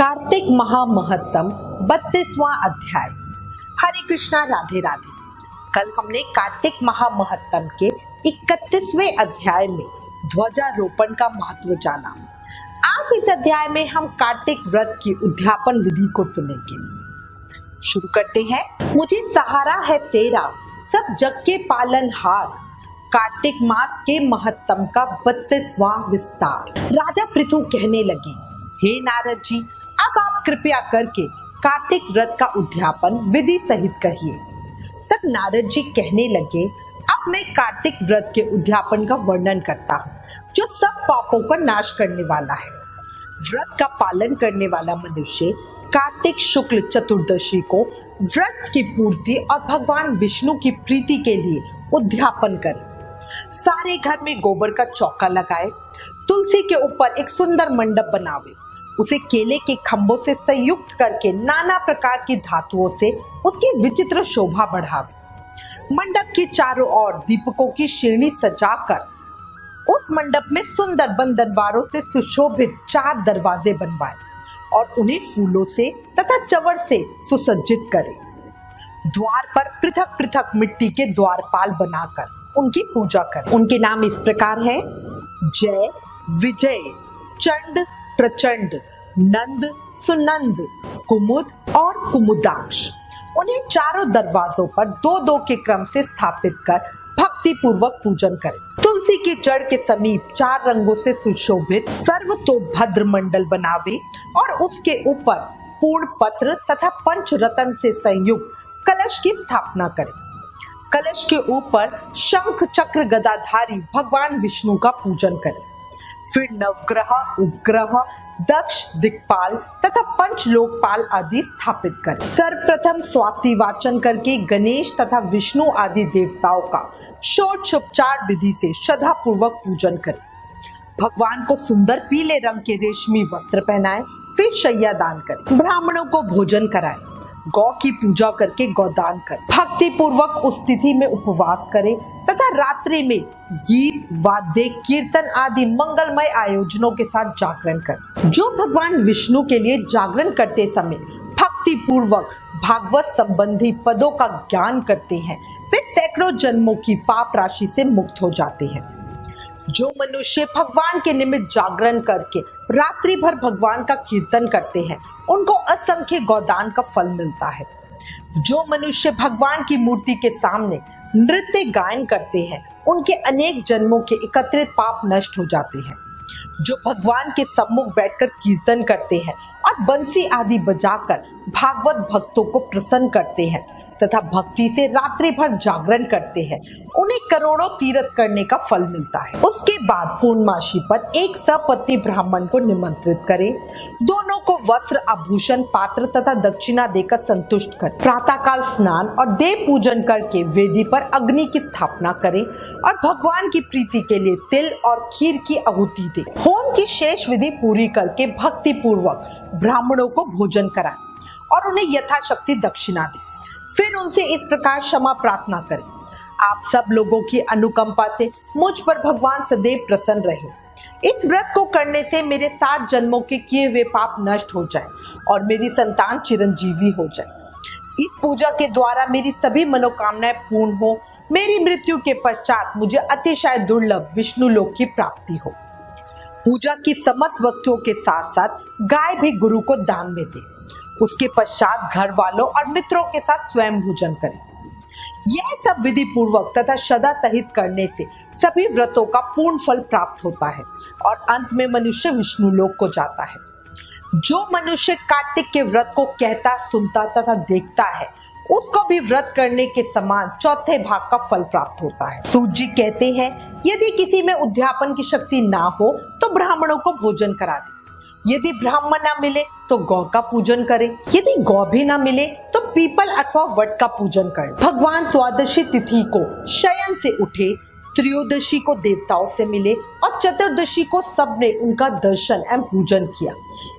कार्तिक महामहत्तम 32वां अध्याय। हरे कृष्णा, राधे राधे। कल हमने कार्तिक महामहत्तम के 31वें अध्याय में ध्वजारोपण का महत्व जाना। आज इस अध्याय में हम कार्तिक व्रत की उद्यापन विधि को सुनेंगे। शुरू करते हैं। मुझे सहारा है तेरा, सब जग के पालनहार, कार्तिक मास के महत्तम का 32वां विस्तार। राजा पृथु कहने लगे, हे नारद जी, अब आप कृपया करके कार्तिक व्रत का उद्यापन विधि सहित कहिए। तब नारद जी कहने लगे, अब मैं कार्तिक व्रत के उद्यापन का वर्णन करता हूँ, जो सब पापों पर नाश करने वाला है। व्रत का पालन करने वाला मनुष्य कार्तिक शुक्ल चतुर्दशी को व्रत की पूर्ति और भगवान विष्णु की प्रीति के लिए उद्यापन करे। सारे घर में गोबर का चौका लगाए, तुलसी के ऊपर एक सुंदर मंडप बनावे, उसे केले के खंभों से संयुक्त करके नाना प्रकार की धातुओं से उसकी विचित्र शोभा बढ़ावे। मंडप के चारों ओर दीपकों की श्रेणी सजाकर उस मंडप में सुंदर बंधनवारों से सुशोभित 4 दरवाजे बनवाए और उन्हें फूलों से तथा चवर से सुसज्जित करे। द्वार पर पृथक पृथक मिट्टी के द्वारपाल बनाकर उनकी पूजा करें। उनके नाम इस प्रकार है: जय, विजय, चंड, प्रचंड, नंद, सुनंद, कुमुद और कुमुदाक्ष। उन्हें चारों दरवाजों पर 2-2 के क्रम से स्थापित कर भक्ति पूर्वक पूजन करें। तुलसी की जड़ के समीप 4 रंगों से सुशोभित सर्वतोभद्र मंडल बनावे और उसके ऊपर पूर्ण पत्र तथा पंच रतन से संयुक्त कलश की स्थापना करें। कलश के ऊपर शंख चक्र गदाधारी भगवान विष्णु का पूजन करें। फिर नवग्रह, उपग्रह, दक्ष, दिक्पाल तथा पंच लोकपाल आदि स्थापित करें। सर्वप्रथम स्वास्ति वाचन करके गणेश तथा विष्णु आदि देवताओं का षोडशोपचार विधि से श्रद्धा पूर्वक पूजन करें। भगवान को सुंदर पीले रंग के रेशमी वस्त्र पहनाए, फिर शैया दान करें। ब्राह्मणों को भोजन कराएं, गौ की पूजा करके गौदान करें। भक्ति पूर्वक उस तिथि में उपवास करें तथा रात्रि में गीत, वाद्य, कीर्तन आदि मंगलमय आयोजनों के साथ जागरण करें। जो भगवान विष्णु के लिए जागरण करते समय भक्ति पूर्वक भागवत संबंधी पदों का ज्ञान करते हैं, वे सैकड़ों जन्मों की पाप राशि से मुक्त हो जाते हैं। जो मनुष्य भगवान के निमित्त जागरण करके रात्रि भर भगवान का कीर्तन करते हैं, उनको असंख्य गोदान का फल मिलता है। जो मनुष्य भगवान की मूर्ति के सामने नृत्य गायन करते हैं, उनके अनेक जन्मों के एकत्रित पाप नष्ट हो जाते हैं। जो भगवान के सम्मुख बैठकर कीर्तन करते हैं और बंसी आदि बजाकर भागवत भक्तों को प्रसन्न करते हैं तथा भक्ति से रात्रि भर जागरण करते हैं, उन्हें करोड़ों तीर्थ करने का फल मिलता है। उसके बाद पूर्णमासी पर एक सपत्नी ब्राह्मण को निमंत्रित करें, दोनों को वस्त्र, आभूषण, पात्र तथा दक्षिणा देकर संतुष्ट करें। प्रातःकाल स्नान और देव पूजन करके वेदी पर अग्नि की स्थापना करें और भगवान की प्रीति के लिए तिल और खीर की आहुति दें। होम की शेष विधि पूरी करके भक्ति पूर्वक ब्राह्मणों को भोजन कराएं और उन्हें यथाशक्ति दक्षिणा दें। फिर उनसे इस प्रकार क्षमा प्रार्थना करें, आप सब लोगों की अनुकंपा से मुझ पर भगवान सदैव प्रसन्न रहे। इस व्रत को करने से मेरे 7 जन्मों के किए हुए पाप नष्ट हो जाए और मेरी संतान चिरंजीवी हो जाए। इस पूजा के द्वारा मेरी सभी मनोकामनाएं पूर्ण हो, मेरी मृत्यु के पश्चात मुझे अतिशय दुर्लभ विष्णु लोक की प्राप्ति हो। पूजा की समस्त वस्तुओं के साथ साथ गाय भी गुरु को दान में दे। उसके पश्चात घर वालों और मित्रों के साथ स्वयं भोजन करें। यह सब विधि पूर्वक तथा श्रद्धा सहित करने से सभी व्रतों का पूर्ण फल प्राप्त होता है और अंत में मनुष्य विष्णु लोक को जाता है। जो मनुष्य कार्तिक के व्रत को कहता, सुनता तथा देखता है, उसको भी व्रत करने के समान चौथे भाग का फल प्राप्त होता है। सूत जी कहते हैं, यदि किसी में उद्यापन की शक्ति ना हो तो ब्राह्मणों को भोजन करा दे। यदि ब्राह्मण ना मिले तो गौ का पूजन करें। यदि गौ भी ना मिले तो पीपल अथवा वट का पूजन करें। भगवान द्वादशी तिथि को शयन से उठे, त्रयोदशी को देवताओं से मिले और चतुर्दशी को सबने उनका दर्शन एवं पूजन किया,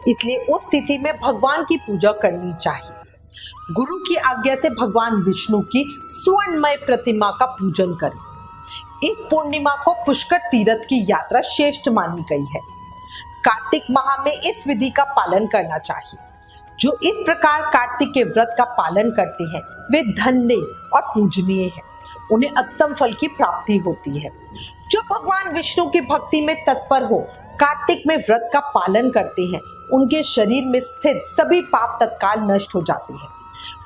इसलिए उस तिथि में भगवान की पूजा करनी चाहिए। गुरु की आज्ञा से भगवान विष्णु की स्वर्णमय प्रतिमा का पूजन करें। इस पूर्णिमा को पुष्कर तीर्थ की यात्रा श्रेष्ठ मानी गई है। कार्तिक माह में इस विधि का पालन करना चाहिए। जो इस प्रकार कार्तिक के व्रत का पालन करते हैं वे धन्य और पूजनीय हैं। उन्हें उत्तम फल की प्राप्ति होती है। जो भगवान विष्णु की भक्ति में तत्पर हो कार्तिक में व्रत का पालन करते हैं उनके शरीर में स्थित सभी पाप तत्काल नष्ट हो जाते हैं।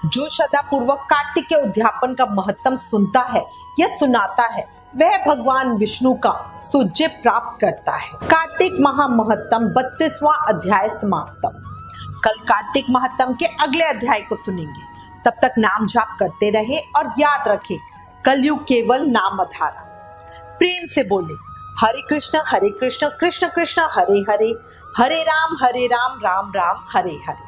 जो श्रद्धा पूर्वक कार्तिक के उद्यापन का महत्व सुनता है या सुनाता है वह भगवान विष्णु का सुजय प्राप्त करता है। कार्तिक महामहत्तम 32वां अध्याय समाप्तम। कल कार्तिक महात्म के अगले अध्याय को सुनेंगे। तब तक नाम जाप करते रहे और याद रखें कलयुग केवल नाम आधारा। प्रेम से बोले हरे कृष्ण कृष्ण कृष्ण हरे हरे, हरे राम राम राम हरे हरे।